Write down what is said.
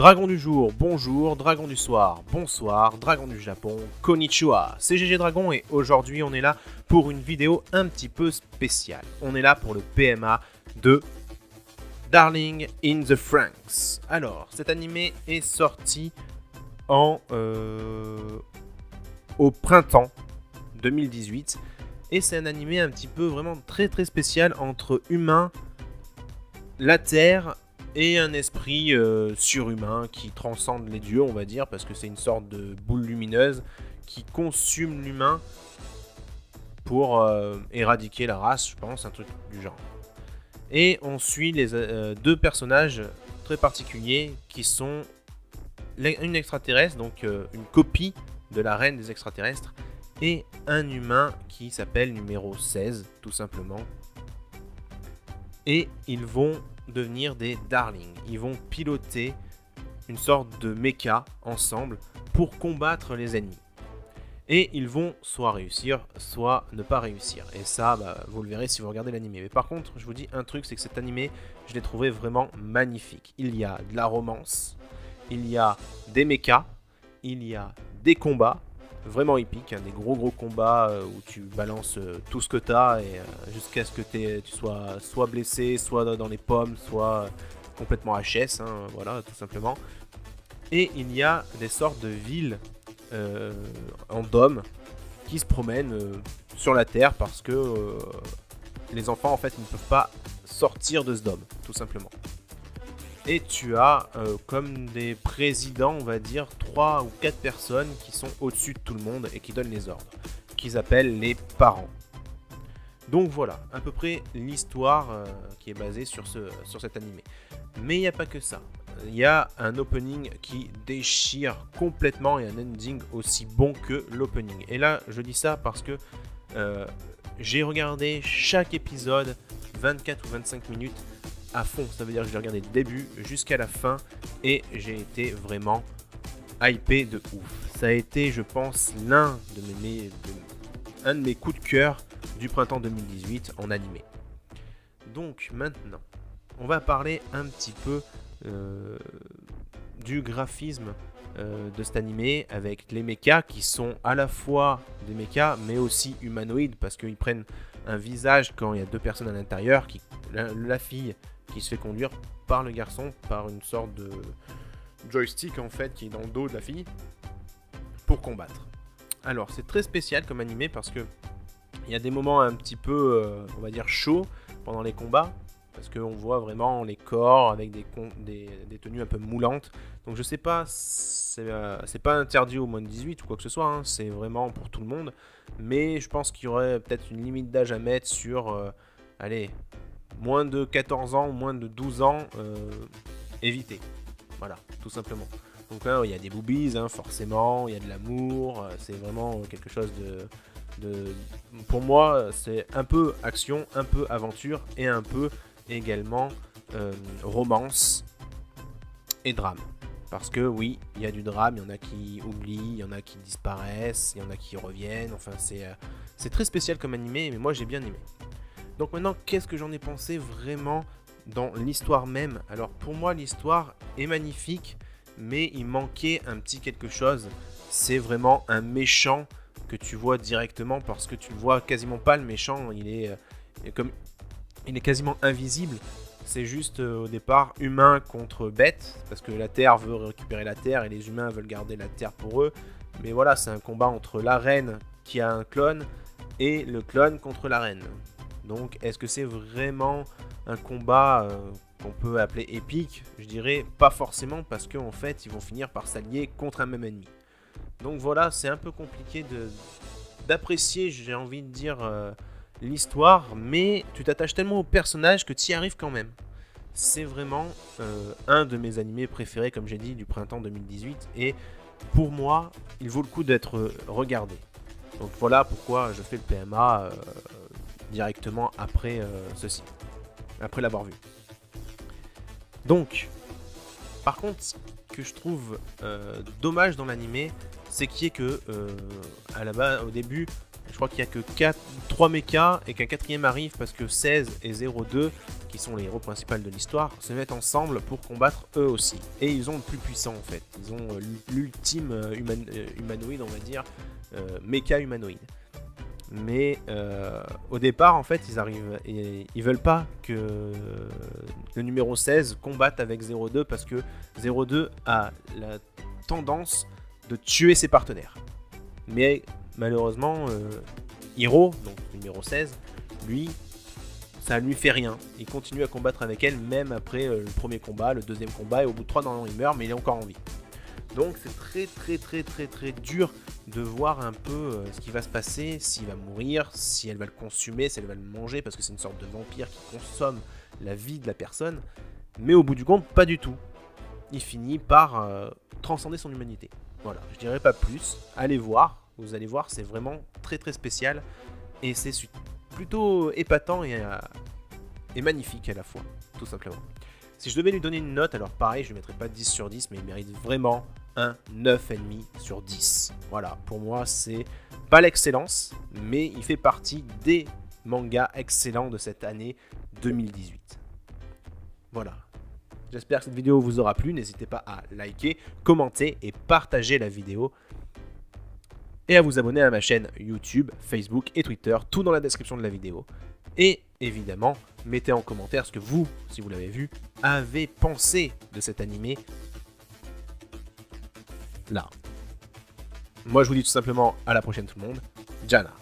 Dragon du jour, bonjour, dragon du soir, bonsoir, dragon du Japon, konnichiwa, c'est GG Dragon et aujourd'hui on est là pour une vidéo un petit peu spéciale. On est là pour le PMA de Darling in the Franxx. Alors, cet animé est sorti au printemps 2018 et c'est un animé un petit peu vraiment très spécial entre humains, la Terre et un esprit surhumain qui transcende les dieux, on va dire, parce que c'est une sorte de boule lumineuse qui consume l'humain pour éradiquer la race, je pense, un truc du genre. Et on suit les deux personnages très particuliers qui sont une extraterrestre, donc une copie de la reine des extraterrestres, et un humain qui s'appelle numéro 16, tout simplement. Et ils vont devenir des darlings. Ils vont piloter une sorte de mecha ensemble pour combattre les ennemis. Et ils vont soit réussir, soit ne pas réussir. Et ça, vous le verrez si vous regardez l'animé. Mais par contre, je vous dis un truc, c'est que cet animé, je l'ai trouvé vraiment magnifique. Il y a de la romance, il y a des mechas, il y a des combats, vraiment épiques, des gros combats où tu balances tout ce que tu as et jusqu'à ce que tu sois soit blessé, soit dans les pommes, soit complètement HS, voilà, tout simplement. Et il y a des sortes de villes en dôme qui se promènent sur la Terre parce que les enfants en fait ils ne peuvent pas sortir de ce dôme, tout simplement. Et tu as comme des présidents, on va dire, 3 ou 4 personnes qui sont au-dessus de tout le monde et qui donnent les ordres, qu'ils appellent les parents. Donc voilà, à peu près l'histoire qui est basée sur cet animé. Mais il n'y a pas que ça. Il y a un opening qui déchire complètement et un ending aussi bon que l'opening. Et là, je dis ça parce que j'ai regardé chaque épisode 24 ou 25 minutes à fond. Ça veut dire que je l'ai regardé du début jusqu'à la fin et j'ai été vraiment hypé de ouf. Ça a été, je pense, un de mes coups de cœur du printemps 2018 en animé. Donc maintenant, on va parler un petit peu du graphisme de cet animé avec les mechas qui sont à la fois des mechas mais aussi humanoïdes parce qu'ils prennent un visage quand il y a deux personnes à l'intérieur, la fille qui se fait conduire par le garçon par une sorte de joystick en fait qui est dans le dos de la fille pour combattre. Alors c'est très spécial comme animé parce que il y a des moments un petit peu on va dire chauds pendant les combats parce qu'on voit vraiment les corps avec des tenues un peu moulantes. Donc je sais pas, c'est pas interdit au moins de 18 ou quoi que ce soit, c'est vraiment pour tout le monde. Mais je pense qu'il y aurait peut-être une limite d'âge à mettre sur, moins de 14 ans, moins de 12 ans, éviter. Voilà, tout simplement. Donc là, il y a des boobies, forcément, il y a de l'amour, c'est vraiment quelque chose pour moi, c'est un peu action, un peu aventure et un peu également romance et drame. Parce que oui, il y a du drame, il y en a qui oublient, il y en a qui disparaissent, il y en a qui reviennent, enfin c'est très spécial comme animé, mais moi j'ai bien aimé. Donc maintenant, qu'est-ce que j'en ai pensé vraiment dans l'histoire même? Alors pour moi, l'histoire est magnifique, mais il manquait un petit quelque chose. C'est vraiment un méchant que tu vois directement parce que tu ne vois quasiment pas le méchant. Il est quasiment invisible. C'est juste au départ humain contre bête parce que la Terre veut récupérer la Terre et les humains veulent garder la Terre pour eux. Mais voilà, c'est un combat entre la reine qui a un clone et le clone contre la reine. Donc est-ce que c'est vraiment un combat qu'on peut appeler épique? Je dirais pas forcément parce qu'en fait ils vont finir par s'allier contre un même ennemi. Donc voilà, c'est un peu compliqué d'apprécier, j'ai envie de dire, l'histoire, mais tu t'attaches tellement au personnage que tu y arrives quand même. C'est vraiment un de mes animés préférés, comme j'ai dit, du printemps 2018, et pour moi, il vaut le coup d'être regardé. Donc voilà pourquoi je fais le PMA directement après ceci, après l'avoir vu. Donc, par contre, ce que je trouve dommage dans l'animé, c'est qu'il y ait que, à la base, au début, je crois qu'il n'y a que 3 mechas et qu'un quatrième arrive parce que 16 et 02, qui sont les héros principaux de l'histoire, se mettent ensemble pour combattre eux aussi. Et ils ont le plus puissant en fait. Ils ont l'ultime humanoïde, on va dire, mecha humanoïde. Mais au départ, en fait, ils veulent pas que le numéro 16 combatte avec 02 parce que 02 a la tendance de tuer ses partenaires. Mais malheureusement, Hiro, donc numéro 16, lui, ça lui fait rien. Il continue à combattre avec elle même après le premier combat, le deuxième combat, et au bout de 3 dans il meurt, mais il est encore en vie. Donc c'est très dur de voir un peu ce qui va se passer, s'il va mourir, si elle va le consumer, si elle va le manger, parce que c'est une sorte de vampire qui consomme la vie de la personne. Mais au bout du compte, pas du tout. Il finit par transcender son humanité. Voilà, je dirais pas plus. Allez voir, vous allez voir, c'est vraiment très spécial. Et c'est plutôt épatant et magnifique à la fois, tout simplement. Si je devais lui donner une note, alors pareil, je ne lui mettrais pas 10 sur 10, mais il mérite vraiment un 9,5 sur 10. Voilà, pour moi, c'est pas l'excellence, mais il fait partie des mangas excellents de cette année 2018. Voilà. J'espère que cette vidéo vous aura plu. N'hésitez pas à liker, commenter et partager la vidéo. Et à vous abonner à ma chaîne YouTube, Facebook et Twitter, tout dans la description de la vidéo. Et évidemment, mettez en commentaire ce que vous, si vous l'avez vu, avez pensé de cet animé là. Moi je vous dis tout simplement à la prochaine tout le monde. Jana.